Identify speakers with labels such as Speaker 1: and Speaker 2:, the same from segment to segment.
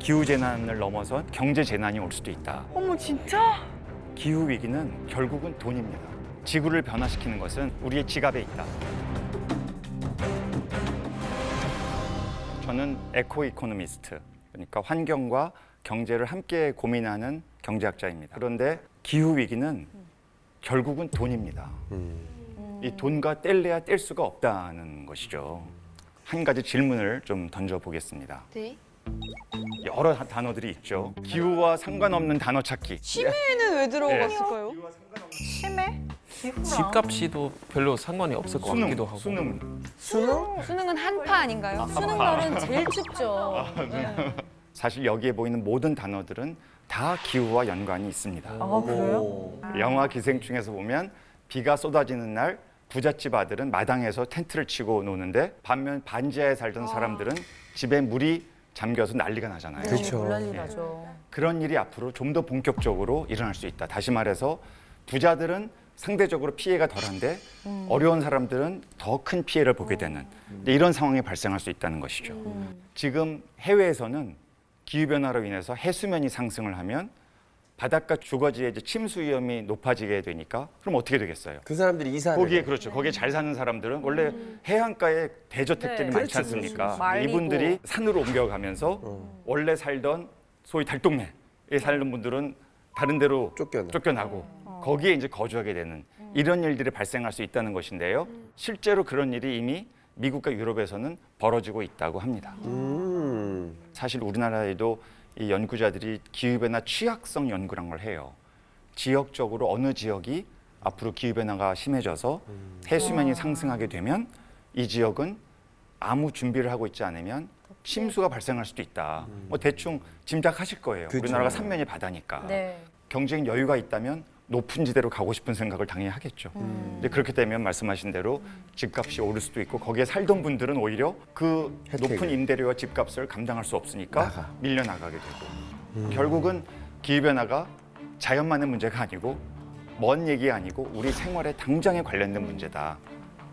Speaker 1: 기후 재난을 넘어선 경제 재난이 올 수도 있다.
Speaker 2: 어머 진짜?
Speaker 1: 기후 위기는 결국은 돈입니다. 지구를 변화시키는 것은 우리의 지갑에 있다. 저는 에코 이코노미스트, 그러니까 환경과 경제를 함께 고민하는 경제학자입니다. 그런데 기후 위기는 결국은 돈입니다. 이 돈과 뗄래야 뗄 수가 없다는 것이죠. 한 가지 질문을 좀 던져보겠습니다.
Speaker 3: 네.
Speaker 1: 여러 단어들이 있죠. 기후와 상관없는 단어 찾기.
Speaker 2: 치매는 왜 들어갔을까요?
Speaker 4: 치매? 기후랑.
Speaker 5: 집값이도 별로 상관이 없을 것 같기도 하고.
Speaker 1: 수능.
Speaker 3: 수능은 한파 아닌가요? 수능날은 제일 춥죠.
Speaker 1: 사실 여기에 보이는 모든 단어들은 다 기후와 연관이 있습니다.
Speaker 4: 아, 그래요?
Speaker 1: 영화 기생충에서 보면 비가 쏟아지는 날 부잣집 아들은 마당에서 텐트를 치고 노는데 반면 반지하에 살던 사람들은 집에 물이 잠겨서 난리가 나잖아요.
Speaker 5: 그렇죠.
Speaker 4: 난리 나죠.
Speaker 1: 그런 일이 앞으로 좀 더 본격적으로 일어날 수 있다. 다시 말해서 부자들은 상대적으로 피해가 덜한데 어려운 사람들은 더 큰 피해를 보게 되는 이런 상황이 발생할 수 있다는 것이죠. 지금 해외에서는 기후변화로 인해서 해수면이 상승을 하면 바닷가 주거지의 이제 침수 위험이 높아지게 되니까 그럼 어떻게 되겠어요?
Speaker 6: 그 사람들이 이사하는
Speaker 1: 거기에 그렇죠. 거기에 잘 사는 사람들은 원래 해안가에 대저택들이
Speaker 4: 네.
Speaker 1: 많지
Speaker 6: 그렇지,
Speaker 1: 않습니까?
Speaker 4: 그렇지. 말리고.
Speaker 1: 이분들이 산으로 옮겨가면서 원래 살던 소위 달동네에 살던 분들은 다른 데로 쫓겨나고 거기에 이제 거주하게 되는 이런 일들이 발생할 수 있다는 것인데요. 실제로 그런 일이 이미 미국과 유럽에서는 벌어지고 있다고 합니다. 사실 우리나라에도 이 연구자들이 기후변화 취약성 연구란 걸 해요. 지역적으로 어느 지역이 앞으로 기후변화가 심해져서 해수면이 상승하게 되면 이 지역은 아무 준비를 하고 있지 않으면 침수가 발생할 수도 있다. 뭐 대충 짐작하실 거예요.
Speaker 6: 그쵸.
Speaker 1: 우리나라가 삼면이 바다니까.
Speaker 4: 네.
Speaker 1: 경제적 여유가 있다면 높은 지대로 가고 싶은 생각을 당연히 하겠죠. 근데 그렇게 되면 말씀하신 대로 집값이 오를 수도 있고 거기에 살던 분들은 오히려 그
Speaker 6: 혜택을.
Speaker 1: 높은 임대료와 집값을 감당할 수 없으니까
Speaker 6: 나가.
Speaker 1: 밀려나가게 되고 결국은 기후변화가 자연만의 문제가 아니고 먼 얘기 아니고 우리 생활에 당장에 관련된 문제다.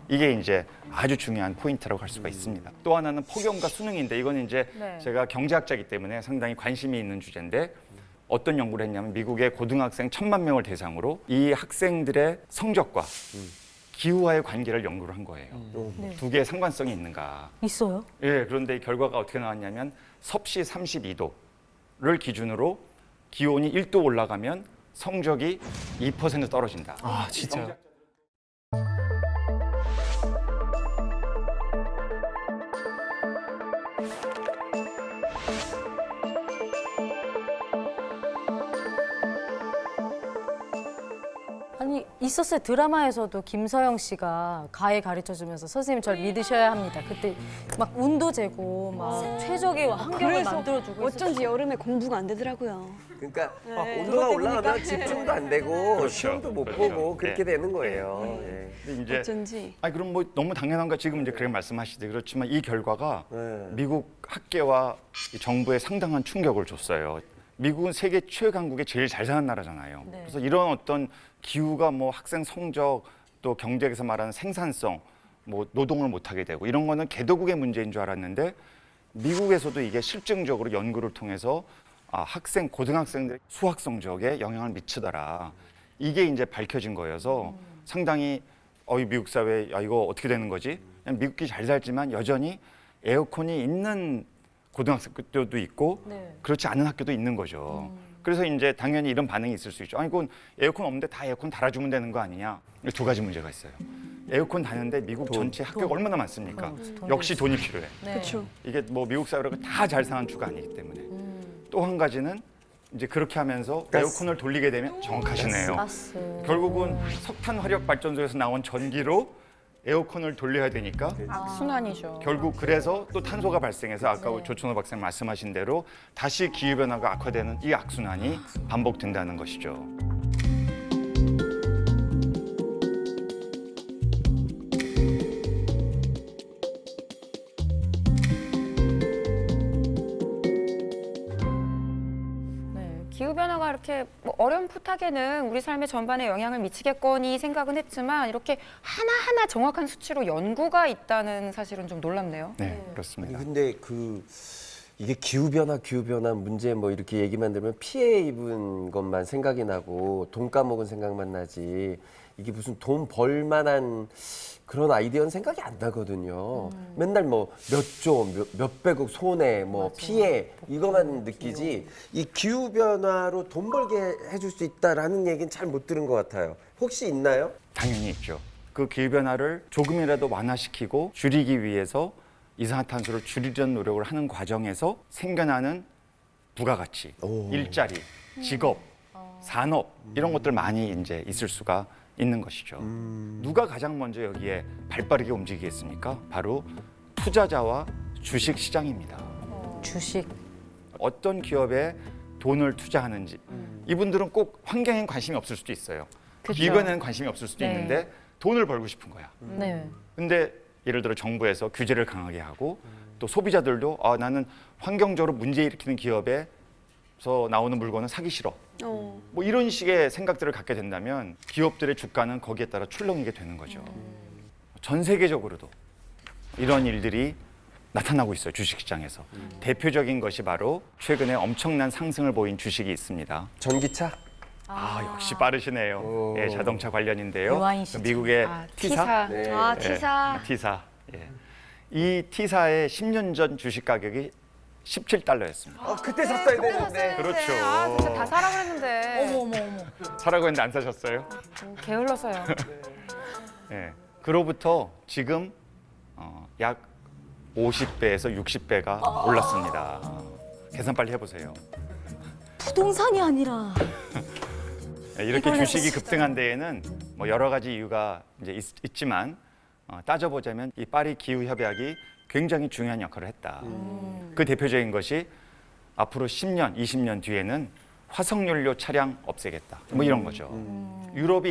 Speaker 1: 이게 이제 아주 중요한 포인트라고 할 수가 있습니다. 또 하나는 폭염과 수능인데 이건 이제
Speaker 4: 네.
Speaker 1: 제가 경제학자이기 때문에 상당히 관심이 있는 주제인데 어떤 연구를 했냐면 미국의 고등학생 1,000만 명을 대상으로 이 학생들의 성적과 기후와의 관계를 연구를 한 거예요. 두 개의 상관성이 있는가.
Speaker 4: 있어요?
Speaker 1: 예, 그런데 이 결과가 어떻게 나왔냐면 섭씨 32도를 기준으로 기온이 1도 올라가면 성적이 2% 떨어진다.
Speaker 5: 아, 진짜요?
Speaker 4: 아니 있었어요. 드라마에서도 김서영 씨가 가해 가르쳐주면서 선생님 저를 믿으셔야 합니다. 그때 막 운도 재고 막 최적의 환경을 만들어주고
Speaker 2: 어쩐지 여름에 공부가 안 되더라고요.
Speaker 6: 그러니까
Speaker 2: 네.
Speaker 6: 온도가
Speaker 2: 그것
Speaker 6: 올라가면
Speaker 2: 때문이니까.
Speaker 6: 집중도 안 되고
Speaker 1: 그렇죠.
Speaker 6: 시험도 못
Speaker 1: 그렇죠.
Speaker 6: 보고 그렇게
Speaker 1: 네.
Speaker 6: 되는 거예요. 예.
Speaker 1: 근데 이제
Speaker 2: 어쩐지.
Speaker 1: 아니 그럼 뭐 너무 당연한가 지금 이제 그렇게 말씀하시죠. 그렇지만 이 결과가
Speaker 6: 네.
Speaker 1: 미국 학계와 이 정부에 상당한 충격을 줬어요. 미국은 세계 최강국에 제일 잘 사는 나라잖아요.
Speaker 4: 네.
Speaker 1: 그래서 이런 어떤 기후가 뭐 학생 성적 또 경제에서 말하는 생산성 뭐 노동을 못 하게 되고 이런 거는 개도국의 문제인 줄 알았는데 미국에서도 이게 실증적으로 연구를 통해서 학생 고등학생들의 수학 성적에 영향을 미치더라. 이게 이제 밝혀진 거여서 상당히 이 미국 사회 이거 어떻게 되는 거지? 그냥 미국이 잘 살지만 여전히 에어컨이 있는 고등학교도 있고
Speaker 4: 네.
Speaker 1: 그렇지 않은 학교도 있는 거죠. 그래서 이제 당연히 이런 반응이 있을 수 있죠. 아니 그건 에어컨 없는데 다 에어컨 달아주면 되는 거 아니냐? 두 가지 문제가 있어요. 에어컨 다는데 미국 전체 학교가 얼마나 많습니까? 역시 돈이 필요해.
Speaker 4: 네.
Speaker 2: 그렇죠.
Speaker 1: 이게 뭐 미국 사회가 다 잘 사는 주가 아니기 때문에. 또 한 가지는 이제 그렇게 하면서
Speaker 6: 가스.
Speaker 1: 에어컨을 돌리게 되면 정확하시네요.
Speaker 4: 가스.
Speaker 1: 결국은 석탄 화력 발전소에서 나온 전기로 에어컨을 돌려야 되니까
Speaker 2: 순환이죠.
Speaker 1: 결국 그래서 또 탄소가 발생해서 아까
Speaker 4: 네.
Speaker 1: 조천호 박사님 말씀하신 대로 다시 기후변화가 악화되는 이 악순환이 반복된다는 것이죠.
Speaker 3: 기후변화가 이렇게 뭐 어렴풋하게는 우리 삶의 전반에 영향을 미치겠거니 생각은 했지만 이렇게 하나하나 정확한 수치로 연구가 있다는 사실은 좀 놀랍네요.
Speaker 1: 네, 그렇습니다.
Speaker 6: 근데 그 이게 기후변화 문제 뭐 이렇게 얘기만 들으면 피해 입은 것만 생각이 나고 돈 까먹은 생각만 나지 이게 무슨 돈 벌 만한 그런 아이디어는 생각이 안 나거든요. 맨날 뭐 몇 조, 몇백억 손해, 뭐 피해 이거만 느끼지 이 기후변화로 돈 벌게 해줄 수 있다라는 얘기는 잘 못 들은 것 같아요. 혹시 있나요?
Speaker 1: 당연히 있죠. 그 기후변화를 조금이라도 완화시키고 줄이기 위해서 이산화탄소를 줄이려는 노력을 하는 과정에서 생겨나는 부가가치, 일자리, 직업, 산업 이런 것들 많이 이제 있을 수가 있는 것이죠. 누가 가장 먼저 여기에 발빠르게 움직이겠습니까? 바로 투자자와 주식 시장입니다.
Speaker 4: 주식.
Speaker 1: 어떤 기업에 돈을 투자하는지 이분들은 꼭 환경에 관심이 없을 수도 있어요.
Speaker 3: 그쵸.
Speaker 1: 기업에는 관심이 없을 수도
Speaker 3: 네.
Speaker 1: 있는데 돈을 벌고 싶은 거야.
Speaker 4: 네.
Speaker 1: 근데 예를 들어 정부에서 규제를 강하게 하고 또 소비자들도 나는 환경적으로 문제 일으키는 기업에서 나오는 물건은 사기 싫어. 뭐 이런 식의 생각들을 갖게 된다면 기업들의 주가는 거기에 따라 출렁이게 되는 거죠. 전 세계적으로도 이런 일들이 나타나고 있어요. 주식시장에서. 대표적인 것이 바로 최근에 엄청난 상승을 보인 주식이 있습니다.
Speaker 6: 전기차?
Speaker 1: 역시 빠르시네요. 예, 자동차 관련인데요.
Speaker 4: 유아인 시장.
Speaker 1: 미국의 티사.
Speaker 6: 네.
Speaker 2: 티사.
Speaker 1: 티사. 예. 이 티사의 10년 전 주식 가격이 17달러였습니다.
Speaker 6: 그때 샀어야 되는데.
Speaker 1: 그렇죠.
Speaker 3: 아, 진짜 다 사라 그랬는데.
Speaker 4: 어머.
Speaker 1: 사라고 했는데 안 사셨어요?
Speaker 3: 게을러서요.
Speaker 1: 예. 그로부터 지금 약 50배에서 60배가 올랐습니다. 계산 빨리 해보세요.
Speaker 4: 부동산이 아니라.
Speaker 1: 예, 이렇게 주식이 급등한 데에는 뭐 여러 가지 이유가 이제 있지만 따져보자면 이 파리 기후 협약이 굉장히 중요한 역할을 했다. 그 대표적인 것이 앞으로 10년, 20년 뒤에는 화석연료 차량 없애겠다. 뭐 이런 거죠. 유럽이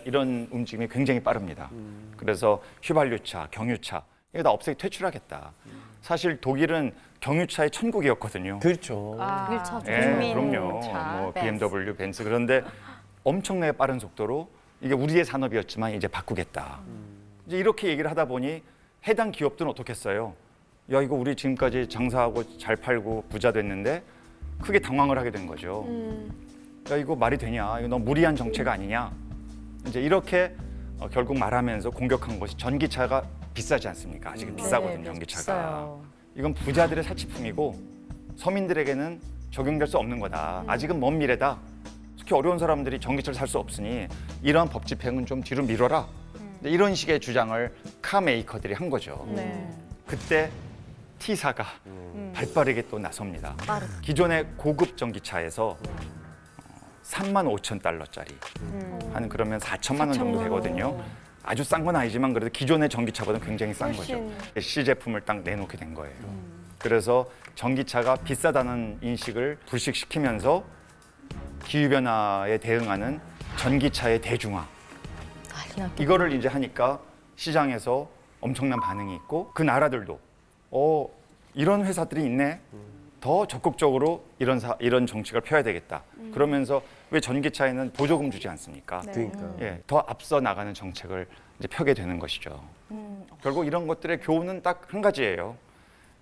Speaker 1: 이런 움직임이 굉장히 빠릅니다. 그래서 휘발유차, 경유차 이거 다 없애기 퇴출하겠다. 사실 독일은 경유차의 천국이었거든요.
Speaker 6: 그렇죠.
Speaker 4: 일차
Speaker 1: 예,
Speaker 3: 국민
Speaker 1: 그럼요.
Speaker 3: 차,
Speaker 1: 뭐
Speaker 3: 벤츠.
Speaker 1: BMW, 벤츠 그런데 엄청나게 빠른 속도로 이게 우리의 산업이었지만 이제 바꾸겠다. 이제 이렇게 얘기를 하다 보니 해당 기업들은 어떻겠어요? 야 이거 우리 지금까지 장사하고 잘 팔고 부자 됐는데 크게 당황을 하게 된 거죠. 야 이거 말이 되냐? 이거 너무 무리한 정책 아니냐? 이제 이렇게 결국 말하면서 공격한 것이 전기차가 비싸지 않습니까? 아직은 비싸거든요, 전기차가.
Speaker 4: 비싸요.
Speaker 1: 이건 부자들의 사치품이고 서민들에게는 적용될 수 없는 거다. 아직은 먼 미래다. 특히 어려운 사람들이 전기차를 살 수 없으니 이러한 법 집행은 좀 뒤로 미뤄라. 이런 식의 주장을 카메이커들이 한 거죠.
Speaker 3: 네.
Speaker 1: 그때 T사가 발빠르게 또 나섭니다. 기존의 고급 전기차에서 35,000달러짜리 한 그러면 4천만 원 정도 되거든요. 아주 싼 건 아니지만 그래도 기존의 전기차보다는 굉장히 싼 거죠. C 제품을 딱 내놓게 된 거예요. 그래서 전기차가 비싸다는 인식을 불식시키면서 기후변화에 대응하는 전기차의 대중화
Speaker 4: 난리 났겠다.
Speaker 1: 이거를 이제 하니까 시장에서 엄청난 반응이 있고 그 나라들도 이런 회사들이 있네. 더 적극적으로 이런 정책을 펴야 되겠다. 그러면서 왜 전기차에는 보조금 주지 않습니까?
Speaker 6: 그러니까.
Speaker 1: 예, 더 앞서 나가는 정책을 이제 펴게 되는 것이죠. 결국 이런 것들의 교훈은 딱 한 가지예요.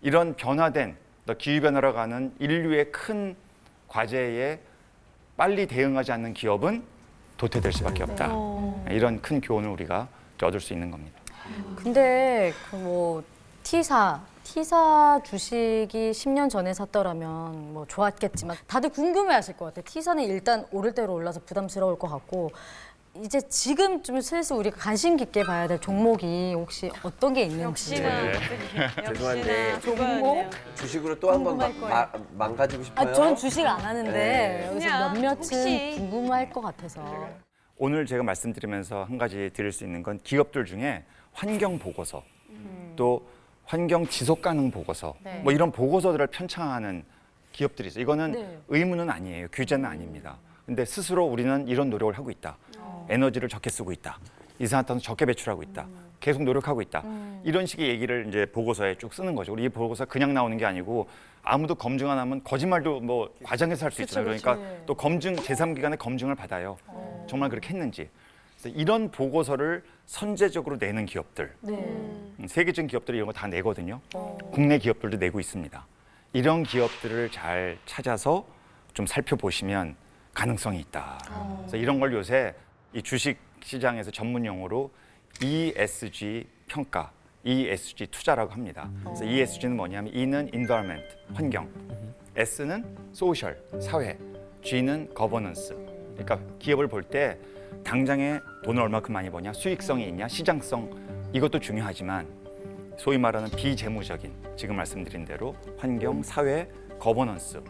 Speaker 1: 이런 변화된 기후 변화로 가는 인류의 큰 과제에 빨리 대응하지 않는 기업은 도태될 수밖에 없다. 이런 큰 교훈을 우리가 얻을 수 있는 겁니다.
Speaker 4: 근데 그 뭐 T사 주식이 10년 전에 샀더라면 뭐 좋았겠지만 다들 궁금해하실 것 같아요. T사는 일단 오를 대로 올라서 부담스러울 것 같고 이제 지금 좀 슬슬 우리가 관심 깊게 봐야 될 종목이 혹시 어떤 게 있는지.
Speaker 2: 역시나.
Speaker 6: 죄송한데
Speaker 2: 종목?
Speaker 6: 주식으로 또 한 번 망가지고 싶어요.
Speaker 4: 전 주식 안 하는데
Speaker 6: 네.
Speaker 4: 여기서
Speaker 2: 그냥
Speaker 4: 몇몇은
Speaker 2: 혹시.
Speaker 4: 궁금할 것 같아서.
Speaker 1: 오늘 제가 말씀드리면서 한 가지 드릴 수 있는 건 기업들 중에 환경 보고서 또 환경 지속 가능 보고서
Speaker 3: 네.
Speaker 1: 뭐 이런 보고서들을 편찬하는 기업들이 있어요. 이거는
Speaker 4: 네.
Speaker 1: 의무는 아니에요. 규제는 아닙니다. 근데 스스로 우리는 이런 노력을 하고 있다. 에너지를 적게 쓰고 있다. 이산화탄소 적게 배출하고 있다. 계속 노력하고 있다. 이런 식의 얘기를 이제 보고서에 쭉 쓰는 거죠. 우리 이 보고서 그냥 나오는 게 아니고 아무도 검증 안 하면 거짓말도 뭐 과장해서 할 수 있잖아요. 그러니까 또 검증 제3기관의 검증을 받아요. 정말 그렇게 했는지. 그래서 이런 보고서를 선제적으로 내는 기업들, 세계적인 기업들이 이런 거 다 내거든요. 국내 기업들도 내고 있습니다. 이런 기업들을 잘 찾아서 좀 살펴보시면 가능성이 있다. 그래서 이런 걸 요새 이 주식 시장에서 전문 용어로 ESG 평가, ESG 투자라고 합니다. 그래서 ESG는 뭐냐면 E는 environment, 환경, S는 social, 사회, G는 governance. 그러니까 기업을 볼 때 당장에 돈을 얼마큼 많이 버냐, 수익성이 있냐, 시장성 이것도 중요하지만 소위 말하는 비재무적인 지금 말씀드린 대로 환경, 사회, 거버넌스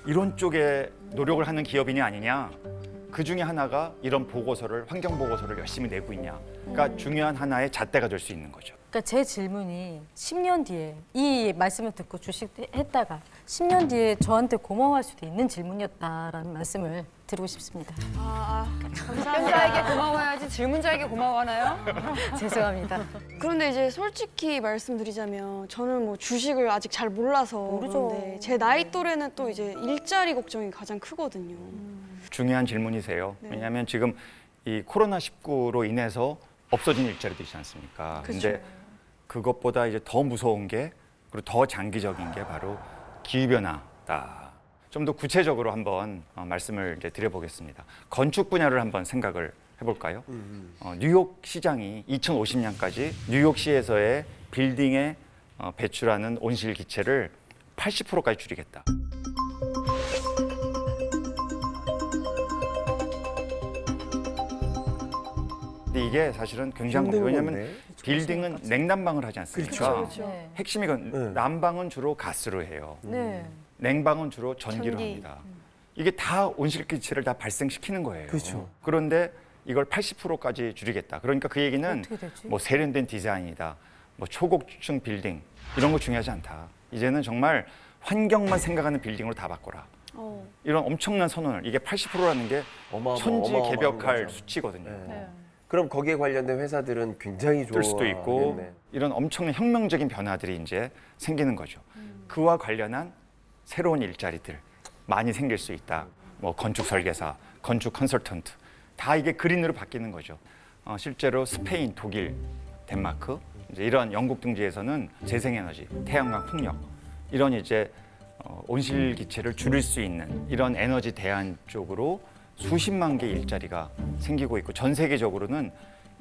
Speaker 1: 이런 쪽에 노력을 하는 기업이냐 아니냐 그 중에 하나가 이런 보고서를 환경 보고서를 열심히 내고 있냐 그러니까 중요한 하나의 잣대가 될 수 있는 거죠.
Speaker 4: 그러니까 제 질문이 10년 뒤에 이 말씀을 듣고 주식 했다가 10년 뒤에 저한테 고마워할 수도 있는 질문이었다라는 말씀을 드리고 싶습니다.
Speaker 3: 답변자에게 고마워야지 질문자에게 고마워하나요?
Speaker 4: 죄송합니다.
Speaker 2: 그런데 이제 솔직히 말씀드리자면 저는 뭐 주식을 아직 잘 몰라서
Speaker 4: 모르죠.
Speaker 2: 그런데 제 나이 또래는 또 이제 일자리 걱정이 가장 크거든요.
Speaker 1: 중요한 질문이세요.
Speaker 2: 네.
Speaker 1: 왜냐하면 지금 이 코로나19로 인해서 없어진 일자리도 있지 않습니까? 근데 그것보다 이제 더 무서운 게 그리고 더 장기적인 게 바로 기후변화다. 좀 더 구체적으로 한번 말씀을 이제 드려보겠습니다. 건축 분야를 한번 생각을 해볼까요? 뉴욕 시장이 2050년까지 뉴욕시에서의 빌딩에 배출하는 온실 기체를 80%까지 줄이겠다. 근데 이게 사실은 굉장히
Speaker 6: 힘든
Speaker 1: 왜냐하면
Speaker 6: 건데.
Speaker 1: 빌딩은 냉난방을 하지 않습니까?
Speaker 6: 그렇죠.
Speaker 4: 네.
Speaker 1: 핵심이 건 난방은 주로 가스로 해요.
Speaker 4: 네.
Speaker 1: 냉방은 주로 전기로
Speaker 2: 전기.
Speaker 1: 합니다. 이게 다 온실기체를 다 발생시키는 거예요.
Speaker 6: 그렇죠.
Speaker 1: 그런데 이걸 80%까지 줄이겠다. 그러니까 그 얘기는
Speaker 4: 어떻게 되지?
Speaker 1: 뭐 세련된 디자인이다, 뭐 초고층 빌딩 이런 거 중요하지 않다. 이제는 정말 환경만 생각하는 빌딩으로 다 바꿔라. 이런 엄청난 선언을 이게 80%라는 게
Speaker 6: 어마어마한
Speaker 1: 천지개벽할
Speaker 6: 거죠.
Speaker 1: 수치거든요.
Speaker 6: 네. 그럼 거기에 관련된 회사들은 굉장히
Speaker 1: 뜰 수도 있고
Speaker 6: 좋아하겠네.
Speaker 1: 이런 엄청난 혁명적인 변화들이 이제 생기는 거죠. 그와 관련한 새로운 일자리들 많이 생길 수 있다. 뭐 건축 설계사, 건축 컨설턴트 다 이게 그린으로 바뀌는 거죠. 실제로 스페인, 독일, 덴마크 이제 이런 영국 등지에서는 재생에너지, 태양광, 풍력 이런 이제 온실 기체를 줄일 수 있는 이런 에너지 대안 쪽으로 수십만 개 일자리가 생기고 있고 전 세계적으로는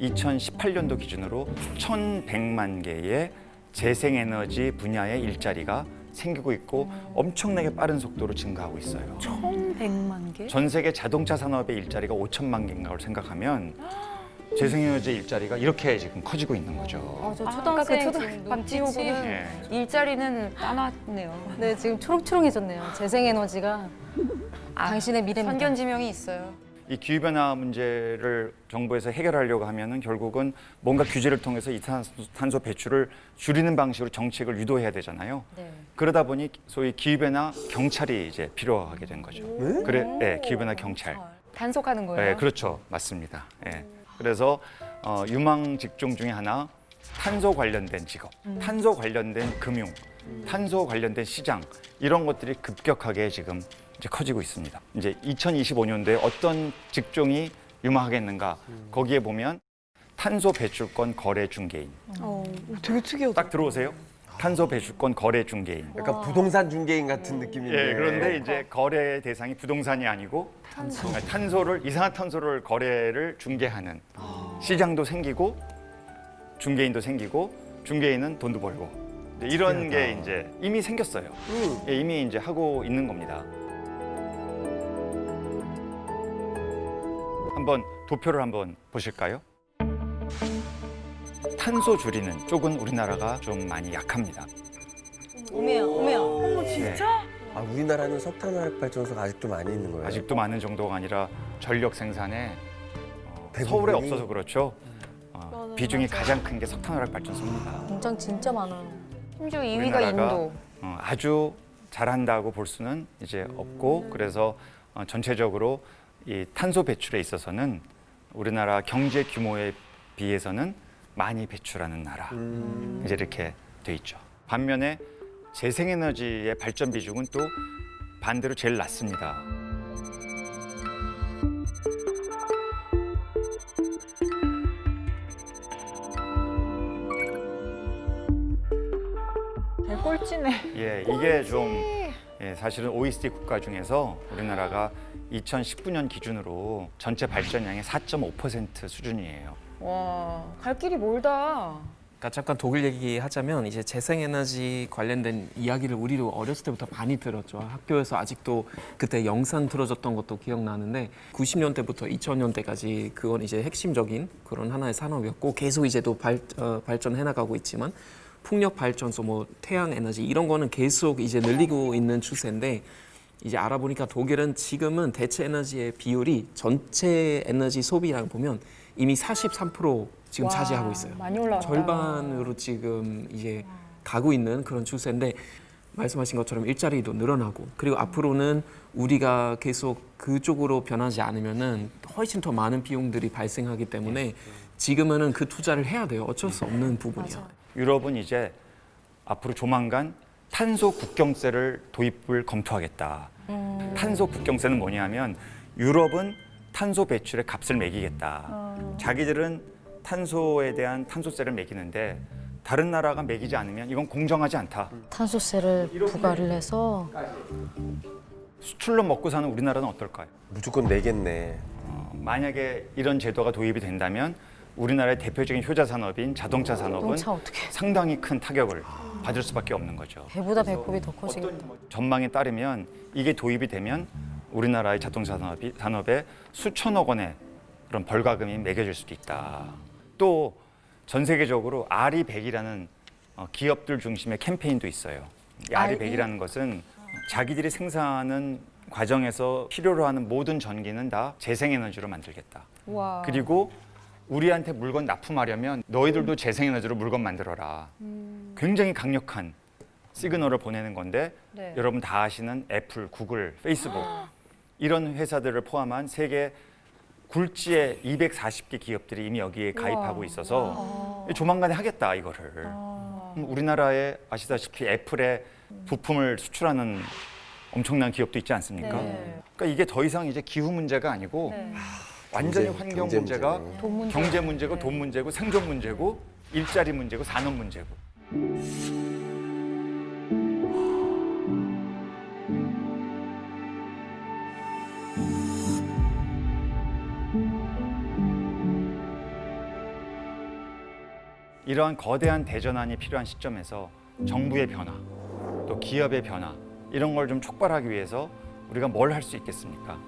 Speaker 1: 2018년도 기준으로 1,100만 개의 재생에너지 분야의 일자리가 생기고 있고 엄청나게 빠른 속도로 증가하고 있어요.
Speaker 2: 1,100만 개?
Speaker 1: 전 세계 자동차 산업의 일자리가 5천만 개인가를 생각하면 재생에너지 일자리가 이렇게 지금 커지고 있는 거죠.
Speaker 4: 저
Speaker 3: 아까 그
Speaker 4: 초등학생
Speaker 3: 초등
Speaker 4: 지금
Speaker 3: 밤치
Speaker 4: 눈빛이
Speaker 3: 요구는
Speaker 1: 예.
Speaker 3: 일자리는 따놨네요.
Speaker 4: 네, 지금 초롱초롱해졌네요. 재생에너지가 당신의 미래입니다.
Speaker 3: 선견지명이 있어요.
Speaker 1: 이 기후변화 문제를 정부에서 해결하려고 하면은 결국은 뭔가 규제를 통해서 이산화탄소 배출을 줄이는 방식으로 정책을 유도해야 되잖아요.
Speaker 4: 네.
Speaker 1: 그러다 보니 소위 기후변화 경찰이 이제 필요하게 된 거죠. 그래, 네, 기후변화 경찰.
Speaker 3: 단속하는 거예요.
Speaker 1: 네, 그렇죠, 맞습니다. 예. 그래서 유망 직종 중에 하나 탄소 관련된 직업, 탄소 관련된 금융, 탄소 관련된 시장 이런 것들이 급격하게 지금 이제 커지고 있습니다. 이제 2025년도에 어떤 직종이 유망하겠는가 거기에 보면 탄소 배출권 거래 중개인
Speaker 2: 되게 특이하다.
Speaker 1: 딱 들어오세요. 탄소 배출권 거래 중개인.
Speaker 6: 약간 부동산 중개인 같은 느낌인데.
Speaker 1: 예, 그런데 이제 거래 대상이 부동산이 아니고 탄소를 이산화탄소를 거래를 중개하는 시장도 생기고 중개인도 생기고 중개인은 돈도 벌고 이제 이런 게 이제 이미 생겼어요. 예, 이미 이제 하고 있는 겁니다. 한번 도표를 한번 보실까요? 탄소 줄이는 쪽은 우리나라가 좀 많이 약합니다.
Speaker 4: 오메야.
Speaker 2: 진짜?
Speaker 6: 아, 우리나라는 석탄화력 발전소가 아직도 많이 있는 거예요.
Speaker 1: 아직도 많은 정도가 아니라 전력 생산에
Speaker 6: 대부분이-
Speaker 1: 서울에 없어서 그렇죠.
Speaker 2: 맞아요,
Speaker 1: 비중이
Speaker 2: 맞아요.
Speaker 1: 가장 큰 게 석탄화력 발전소입니다.
Speaker 4: 공장 진짜 많아요.
Speaker 3: 심지어 2위가
Speaker 1: 우리나라가
Speaker 3: 인도.
Speaker 1: 아주 잘한다고 볼 수는 이제 없고 그래서 전체적으로 이 탄소 배출에 있어서는 우리나라 경제 규모에 비해서는 많이 배출하는 나라 이제 이렇게 돼 있죠. 반면에 재생에너지의 발전 비중은 또 반대로 제일 낮습니다.
Speaker 3: 멋지네.
Speaker 1: 예, 이게 좀 사실은 OECD 국가 중에서 우리나라가 2019년 기준으로 전체 발전량의 4.5% 수준이에요.
Speaker 3: 와, 갈 길이 멀다.
Speaker 5: 그러니까 잠깐 독일 얘기하자면 이제 재생에너지 관련된 이야기를 우리도 어렸을 때부터 많이 들었죠. 학교에서 아직도 그때 영상 들어줬던 것도 기억나는데 90년대부터 2000년대까지 그건 이제 핵심적인 그런 하나의 산업이었고 계속 이제 또 발전해 나가고 있지만 풍력 발전소, 뭐 태양 에너지 이런 거는 계속 이제 늘리고 있는 추세인데 이제 알아보니까 독일은 지금은 대체 에너지의 비율이 전체 에너지 소비량 보면 이미 43% 지금 차지하고 있어요.
Speaker 3: 많이 올라왔다.
Speaker 5: 절반으로 지금 이제 가고 있는 그런 추세인데 말씀하신 것처럼 일자리도 늘어나고 그리고 앞으로는 우리가 계속 그쪽으로 변하지 않으면은 훨씬 더 많은 비용들이 발생하기 때문에 지금은 그 투자를 해야 돼요. 어쩔 수 없는 부분이야.
Speaker 1: 유럽은 이제 앞으로 조만간 탄소 국경세를 도입을 검토하겠다. 탄소 국경세는 뭐냐면 유럽은 탄소 배출의 값을 매기겠다. 자기들은 탄소에 대한 탄소세를 매기는데 다른 나라가 매기지 않으면 이건 공정하지 않다.
Speaker 4: 탄소세를 부과를 해서
Speaker 1: 수출로 먹고 사는 우리나라는 어떨까요?
Speaker 6: 무조건 내겠네.
Speaker 1: 만약에 이런 제도가 도입이 된다면 우리나라의 대표적인 효자 산업인 자동차 산업은
Speaker 4: 자동차 어떡해.
Speaker 1: 상당히 큰 타격을 받을 수밖에 없는 거죠.
Speaker 4: 배보다 배꼽이 더 커지겠다.
Speaker 1: 전망에 따르면 이게 도입이 되면 우리나라의 자동차 산업에 수천억 원의 그런 벌과금이 매겨질 수도 있다. 또 전 세계적으로 RE100이라는 기업들 중심의 캠페인도 있어요. 이 RE100이라는 것은 자기들이 생산하는 과정에서 필요로 하는 모든 전기는 다 재생에너지로 만들겠다.
Speaker 3: 와.
Speaker 1: 그리고 우리한테 물건 납품하려면 너희들도 재생에너지로 물건 만들어라. 굉장히 강력한 시그널을 보내는 건데
Speaker 3: 네.
Speaker 1: 여러분 다 아시는 애플, 구글, 페이스북 이런 회사들을 포함한 세계 굴지의 240개 기업들이 이미 여기에 가입하고 있어서 조만간에 하겠다 이거를. 우리나라에 아시다시피 애플의 부품을 수출하는 엄청난 기업도 있지 않습니까?
Speaker 3: 네.
Speaker 1: 그러니까 이게 더 이상 이제 기후 문제가 아니고
Speaker 3: 네.
Speaker 1: 완전히
Speaker 6: 경제,
Speaker 1: 환경
Speaker 6: 경제
Speaker 1: 문제가
Speaker 6: 문제네.
Speaker 3: 돈 문제.
Speaker 1: 경제 문제고
Speaker 3: 네.
Speaker 1: 돈 문제고 생존 문제고 일자리 문제고 산업 문제고. 이러한 거대한 대전환이 필요한 시점에서 정부의 변화, 또 기업의 변화 이런 걸 좀 촉발하기 위해서 우리가 뭘 할 수 있겠습니까?